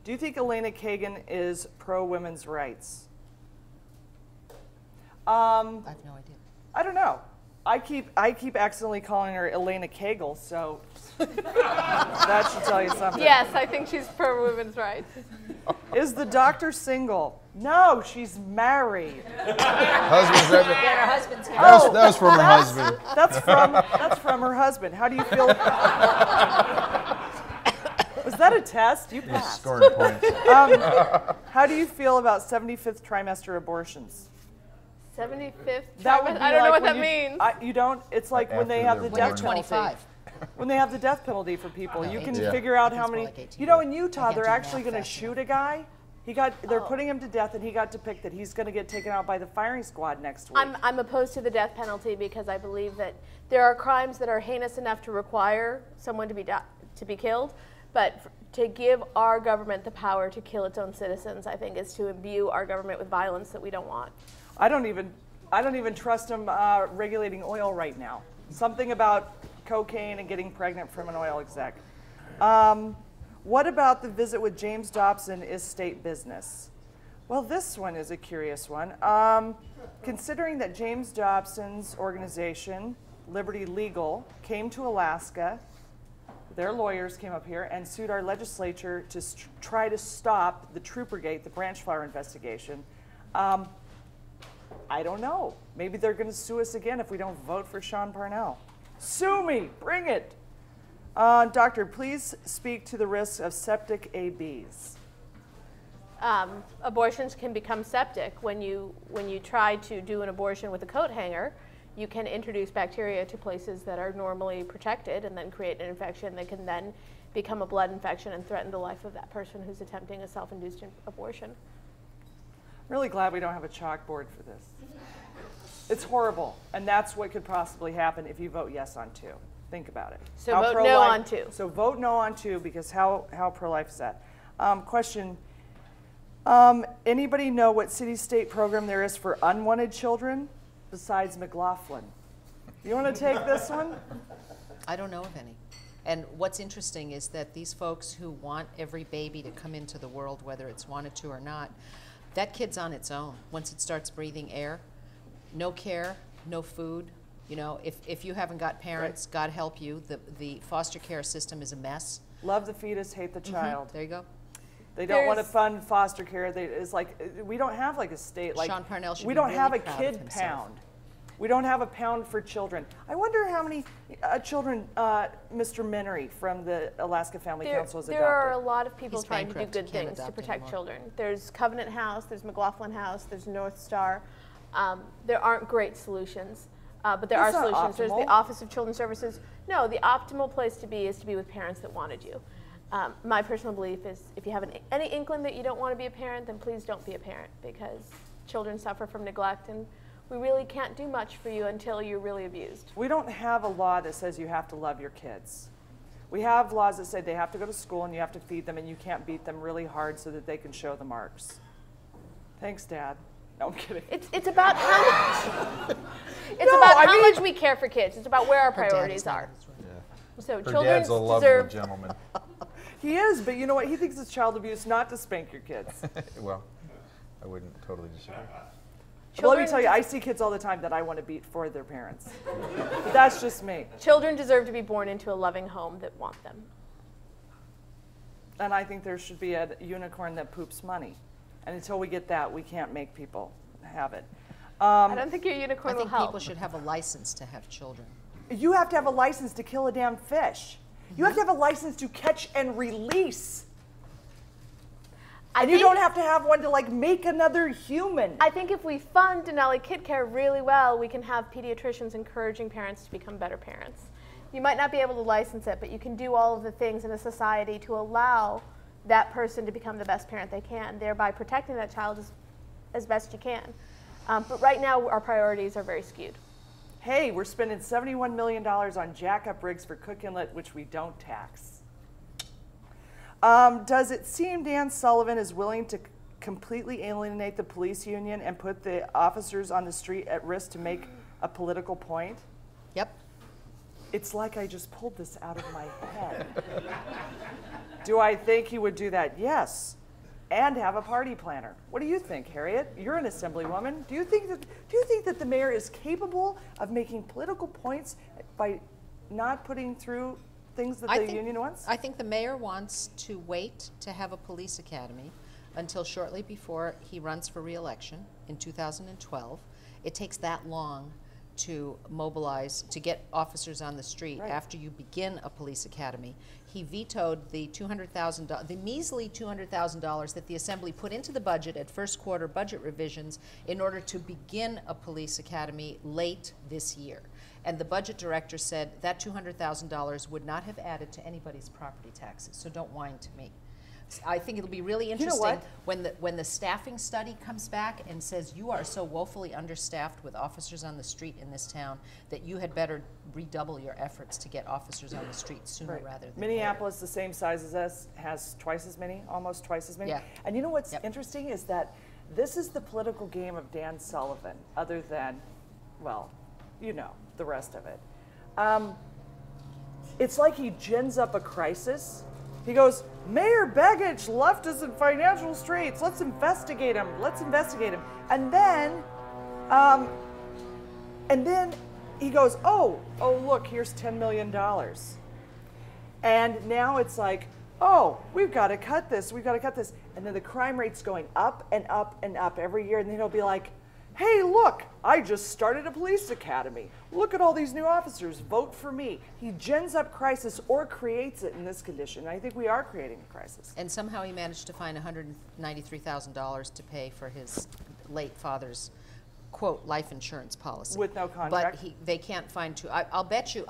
Do you think Elena Kagan is pro-women's rights? I have no idea. I don't know. I keep accidentally calling her Elena Kagel, so that should tell you something. Yes, I think she's pro women's rights. Is the doctor single? No, she's married. Husband's ever. Yeah, her husband's here. Oh, That was from her husband. That's from her husband. How do you feel? Was that a test? You passed. Scoring points. How do you feel about 75th trimester abortions? 75th That would trimester? be I don't know like what when that means. You don't? It's like when they After have the they're death born. When you're penalty. 25. When they have the death penalty for people, you can Yeah. figure out how It's more many. like 18. You know, in I Utah, can't they're do actually math going to fast shoot enough. a guy. They're putting him to death, and he got to pick that he's going to get taken out by the firing squad next week. I'm opposed to the death penalty because I believe that there are crimes that are heinous enough to require someone to be killed, but to give our government the power to kill its own citizens, I think, is to imbue our government with violence that we don't want. I don't even trust him regulating oil right now. Something about cocaine and getting pregnant from an oil exec. What about the visit with James Dobson is state business? Well, this one is a curious one. Considering that James Dobson's organization, Liberty Legal, came to Alaska, their lawyers came up here and sued our legislature to try to stop the Troopergate, the branch flower investigation. I don't know. Maybe they're going to sue us again if we don't vote for Sean Parnell. Sue me, bring it. Doctor, please speak to the risks of septic ABs. Abortions can become septic. When you try to do an abortion with a coat hanger, you can introduce bacteria to places that are normally protected and then create an infection that can then become a blood infection and threaten the life of that person who's attempting a self-induced abortion. Really glad we don't have a chalkboard for this. It's horrible, and that's what could possibly happen if you vote yes on 2. Think about it. So vote no on 2. So vote no on 2 because how pro-life is that? Question, anybody know what city-state program there is for unwanted children besides McLaughlin? You want to take this one? I don't know of any. And what's interesting is that these folks who want every baby to come into the world, whether it's wanted to or not, that kid's on its own. Once it starts breathing air, no care, no food. You know, if you haven't got parents, God help you. The foster care system is a mess. Love the fetus, hate the child. There you go. They don't want to fund foster care. It's like we don't have like a state like Sean Parnell should we be don't really have a proud of kid himself. pound. We don't have a pound for children. I wonder how many children Mr. Menery from the Alaska Family Council has adopted. There are a lot of people He's trying to do bankrupt. good Can't things to adopt protect anymore. children. There's Covenant House, there's McLaughlin House, there's North Star. There aren't great solutions, but there That's are not solutions. There's optimal. the Office of Children's Services. No, the optimal place to be is to be with parents that wanted you. My personal belief is if you have any inkling that you don't want to be a parent, then please don't be a parent because children suffer from neglect and we really can't do much for you until you're really abused. We don't have a law that says you have to love your kids. We have laws that say they have to go to school and you have to feed them and you can't beat them really hard so that they can show the marks. Thanks, Dad. No, I'm kidding. It's about how much. It's much we care for kids. It's about where our priorities are. So Her children dad's a lovely deserve. gentleman. He is, but you know what? He thinks it's child abuse not to spank your kids. Well, I wouldn't totally disagree. But let me tell you, I see kids all the time that I want to beat for their parents. But that's just me. Children deserve to be born into a loving home that want them. And I think there should be a unicorn that poops money. And until we get that, we can't make people have it. I don't think your I unicorn will think help. people should have a license to have children. You have to have a license to kill a damn fish. You have to have a license to catch and release. And you don't have to have one to like make another human. I think if we fund Denali Kid Care really well, we can have pediatricians encouraging parents to become better parents. You might not be able to license it, but you can do all of the things in a society to allow that person to become the best parent they can, thereby protecting that child as best you can. But right now, our priorities are very skewed. Hey, we're spending $71 million on jack-up rigs for Cook Inlet, which we don't tax. Does it seem Dan Sullivan is willing to completely alienate the police union and put the officers on the street at risk to make a political point? Yep. It's like I just pulled this out of my head. Do I think he would do that? Yes. And have a party planner. What do you think, Harriet? You're an assemblywoman. Do you think that the mayor is capable of making political points by not putting through things that the union wants? I think the mayor wants to wait to have a police academy until shortly before he runs for re-election in 2012. It takes that long to mobilize, to get officers on the street after you begin a police academy. He vetoed the $200,000, the measly $200,000 that the Assembly put into the budget at first quarter budget revisions in order to begin a police academy late this year. And the budget director said that $200,000 would not have added to anybody's property taxes, so don't whine to me. I think it'll be really interesting when the staffing study comes back and says you are so woefully understaffed with officers on the street in this town that you had better redouble your efforts to get officers on the street sooner rather than Minneapolis, later. The same size as us, has twice as many, almost twice as many. Yeah. And you know what's interesting is that this is the political game of Dan Sullivan, other than, well, you know, the rest of it. It's like he gins up a crisis. He goes, Mayor Begich left us in financial straits. Let's investigate him. Let's investigate him. And then he goes, oh, look, here's $10 million. And now it's like, oh, we've got to cut this. We've got to cut this. And then the crime rate's going up and up and up every year. And then he'll be like, hey, look, I just started a police academy. Look at all these new officers. Vote for me. He gins up crisis or creates it in this condition. I think we are creating a crisis. And somehow he managed to find $193,000 to pay for his late father's, quote, life insurance policy. With no contract? But they can't find I'll bet you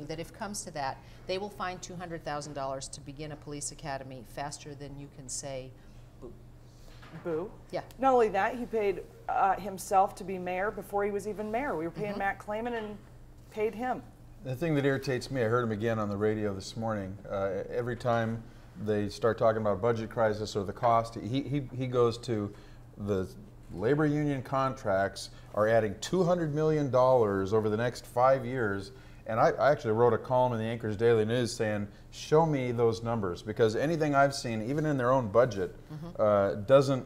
that if it comes to that, they will find $200,000 to begin a police academy faster than you can say boo. Boo. Yeah. Not only that, he paid himself to be mayor before he was even mayor. We were paying Matt Clayman and paid him. The thing that irritates me, I heard him again on the radio this morning. Every time they start talking about budget crisis or the cost, he goes to the labor union contracts are adding $200 million over the next 5 years. And I actually wrote a column in the Anchorage Daily News saying, show me those numbers, because anything I've seen, even in their own budget, doesn't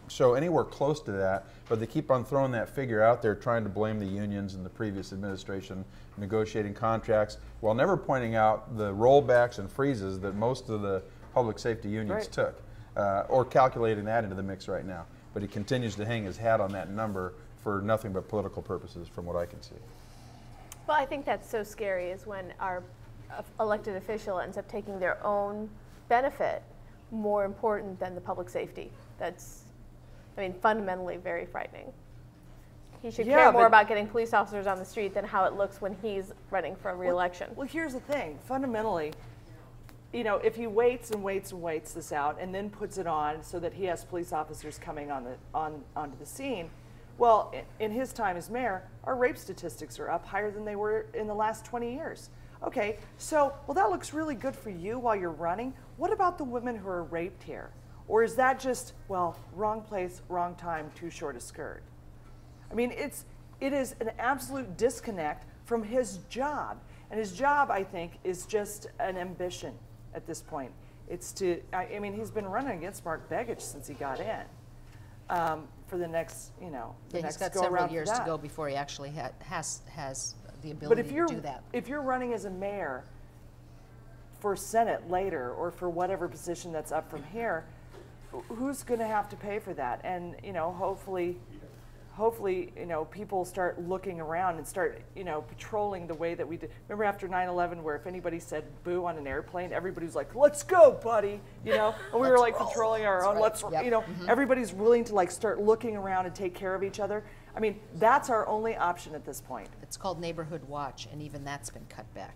show anywhere close to that, but they keep on throwing that figure out there, trying to blame the unions and the previous administration negotiating contracts, while never pointing out the rollbacks and freezes that most of the public safety unions took, or calculating that into the mix right now. But he continues to hang his hat on that number for nothing but political purposes, from what I can see. Well, I think that's so scary is when our elected official ends up taking their own benefit more important than the public safety. That's, I mean, fundamentally very frightening. He should care more about getting police officers on the street than how it looks when he's running for re-election. Well, here's the thing. Fundamentally, you know, if he waits and waits and waits this out and then puts it on so that he has police officers coming onto the scene, well, in his time as mayor, our rape statistics are up higher than they were in the last 20 years. Okay, so, well, that looks really good for you while you're running. What about the women who are raped here? Or is that just, well, wrong place, wrong time, too short a skirt? I mean, it is an absolute disconnect from his job. And his job, I think, is just an ambition at this point. It's to, I mean, he's been running against Mark Begich since he got in. For the next, you know, the next he's got go several around years for to that. go before he actually has the But ability to do that. if you're running as a mayor for Senate later, or for whatever position that's up from here, who's going to have to pay for that? And, you know, hopefully, you know, people start looking around and start, you know, patrolling the way that we did. Remember after 9/11, where if anybody said boo on an airplane, everybody was like, let's go, buddy, you know? And we were like patrolling our own, you know, everybody's willing to like start looking around and take care of each other. I mean, that's our only option at this point. It's called Neighborhood Watch, and even that's been cut back.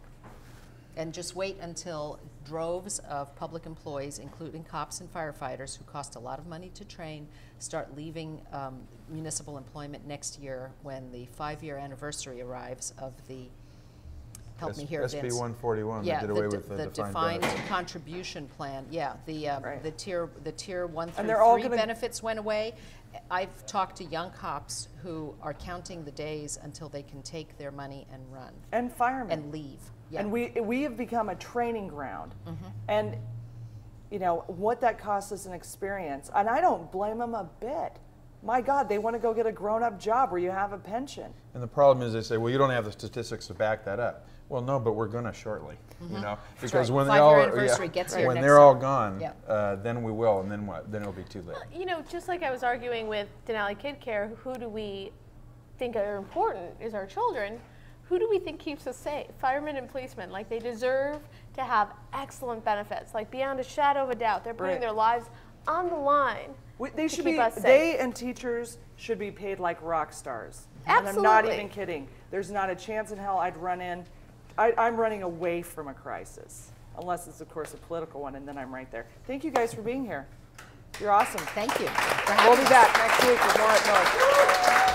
And just wait until droves of public employees, including cops and firefighters, who cost a lot of money to train, start leaving municipal employment next year when the 5-year anniversary arrives of the, help me here, SB Vince. 141, Yeah, they did away with the defined benefit. contribution plan. Yeah, the tier 1 And through they're all 3 gonna- benefits went away. I've talked to young cops who are counting the days until they can take their money and run And firemen. and leave. Yeah. And we have become a training ground. And you know, what that costs as an experience. And I don't blame them a bit. My God, they want to go get a grown-up job where you have a pension. And the problem is they say, well, you don't have the statistics to back that up. Well, no, but we're going to shortly, you know, because right. when they 5-year all anniversary gets here when next they're all summer. gone, Yep. then we will, and then what? Then it'll be too late. You know, just like I was arguing with Denali Kid Care, who do we think are important is our children. Who do we think keeps us safe? Firemen and policemen. Like, they deserve to have excellent benefits. Like, beyond a shadow of a doubt, they're putting Right. their lives on the line. They should be. keep us safe. They and teachers should be paid like rock stars. And I'm not Absolutely. even kidding. There's not a chance in hell I'd run in. I'm running away from a crisis, unless it's, of course, a political one, and then I'm right there. Thank you guys for being here. You're awesome. Thank you. For We'll having be us. back next week with more at North.